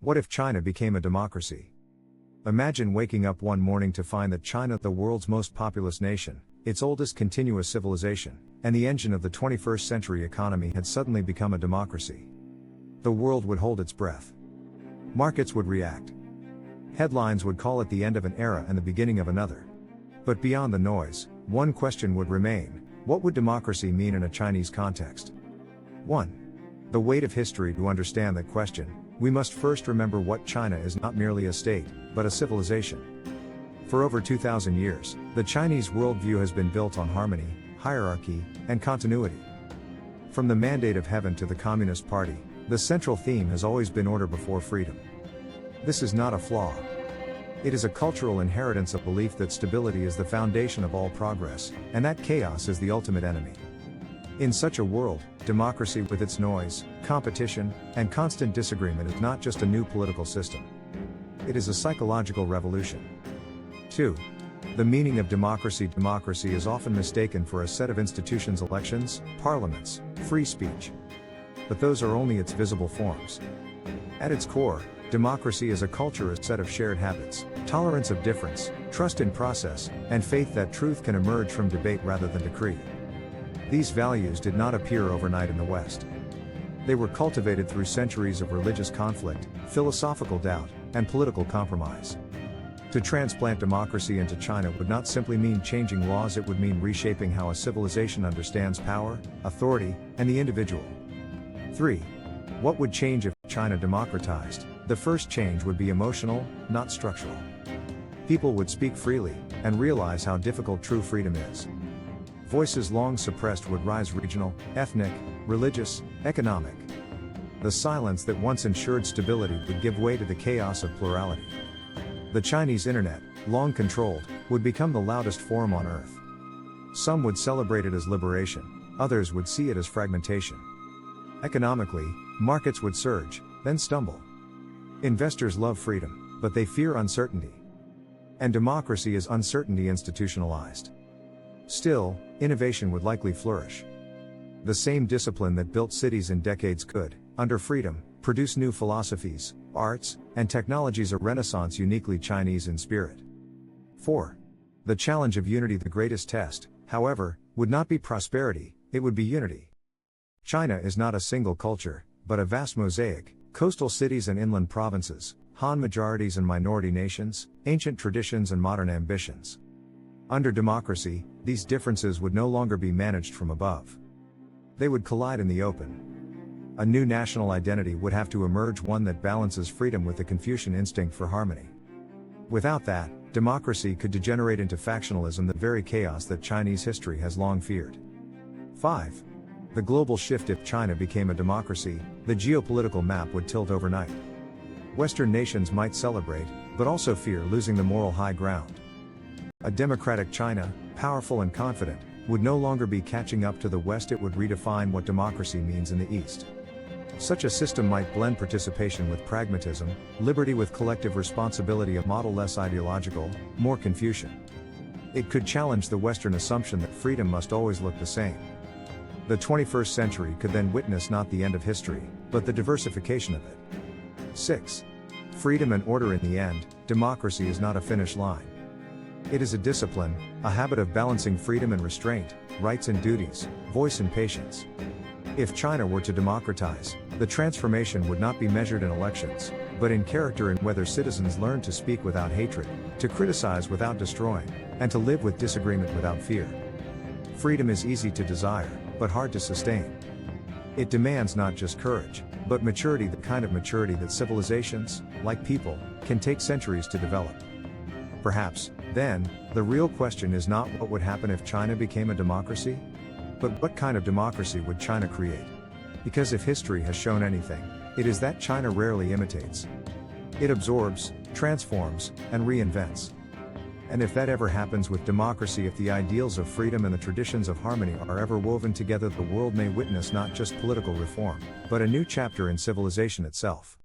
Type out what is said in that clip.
What if China became a democracy? Imagine waking up one morning to find that China, the world's most populous nation, its oldest continuous civilization, and the engine of the 21st century economy had suddenly become a democracy. The world would hold its breath. Markets would react. Headlines would call it the end of an era and the beginning of another. But beyond the noise, one question would remain: what would democracy mean in a Chinese context? 1. The weight of history. To understand that question, we must first remember what China is: not merely a state, but a civilization. For over 2,000 years, the Chinese worldview has been built on harmony, hierarchy, and continuity. From the Mandate of Heaven to the Communist Party, the central theme has always been order before freedom. This is not a flaw. It is a cultural inheritance, a belief that stability is the foundation of all progress, and that chaos is the ultimate enemy. In such a world, democracy, with its noise, competition, and constant disagreement, is not just a new political system. It is a psychological revolution. 2. The meaning of democracy. Democracy is often mistaken for a set of institutions: elections, parliaments, free speech. But those are only its visible forms. At its core, democracy is a culture, a set of shared habits, tolerance of difference, trust in process, and faith that truth can emerge from debate rather than decree. These values did not appear overnight in the West. They were cultivated through centuries of religious conflict, philosophical doubt, and political compromise. To transplant democracy into China would not simply mean changing laws, it would mean reshaping how a civilization understands power, authority, and the individual. 3. What would change if China democratized? The first change would be emotional, not structural. People would speak freely, and realize how difficult true freedom is. Voices long suppressed would rise: regional, ethnic, religious, economic. The silence that once ensured stability would give way to the chaos of plurality. The Chinese internet, long controlled, would become the loudest forum on earth. Some would celebrate it as liberation, others would see it as fragmentation. Economically, markets would surge, then stumble. Investors love freedom, but they fear uncertainty. And democracy is uncertainty institutionalized. Still, innovation would likely flourish. The same discipline that built cities in decades could, under freedom, produce new philosophies, arts, and technologies, a renaissance uniquely Chinese in spirit. 4. The challenge of unity. The greatest test, however, would not be prosperity, it would be unity. China is not a single culture, but a vast mosaic: coastal cities and inland provinces, Han majorities and minority nations, ancient traditions and modern ambitions. Under democracy, these differences would no longer be managed from above. They would collide in the open. A new national identity would have to emerge, one that balances freedom with the Confucian instinct for harmony. Without that, democracy could degenerate into factionalism, the very chaos that Chinese history has long feared. 5. The global shift. If China became a democracy, the geopolitical map would tilt overnight. Western nations might celebrate, but also fear losing the moral high ground. A democratic China, powerful and confident, would no longer be catching up to the West, it would redefine what democracy means in the East. Such a system might blend participation with pragmatism, liberty with collective responsibility, a model less ideological, more Confucian. It could challenge the Western assumption that freedom must always look the same. The 21st century could then witness not the end of history, but the diversification of it. 6. Freedom and order. In the end, democracy is not a finish line. It is a discipline, a habit of balancing freedom and restraint, rights and duties, voice and patience. If China were to democratize, the transformation would not be measured in elections, but in character, in whether citizens learn to speak without hatred, to criticize without destroying, and to live with disagreement without fear. Freedom is easy to desire, but hard to sustain. It demands not just courage, but maturity, the kind of maturity that civilizations, like people, can take centuries to develop. Perhaps, then, the real question is not what would happen if China became a democracy, but what kind of democracy would China create? Because if history has shown anything, it is that China rarely imitates. It absorbs, transforms, and reinvents. And if that ever happens with democracy, if the ideals of freedom and the traditions of harmony are ever woven together, the world may witness not just political reform, but a new chapter in civilization itself.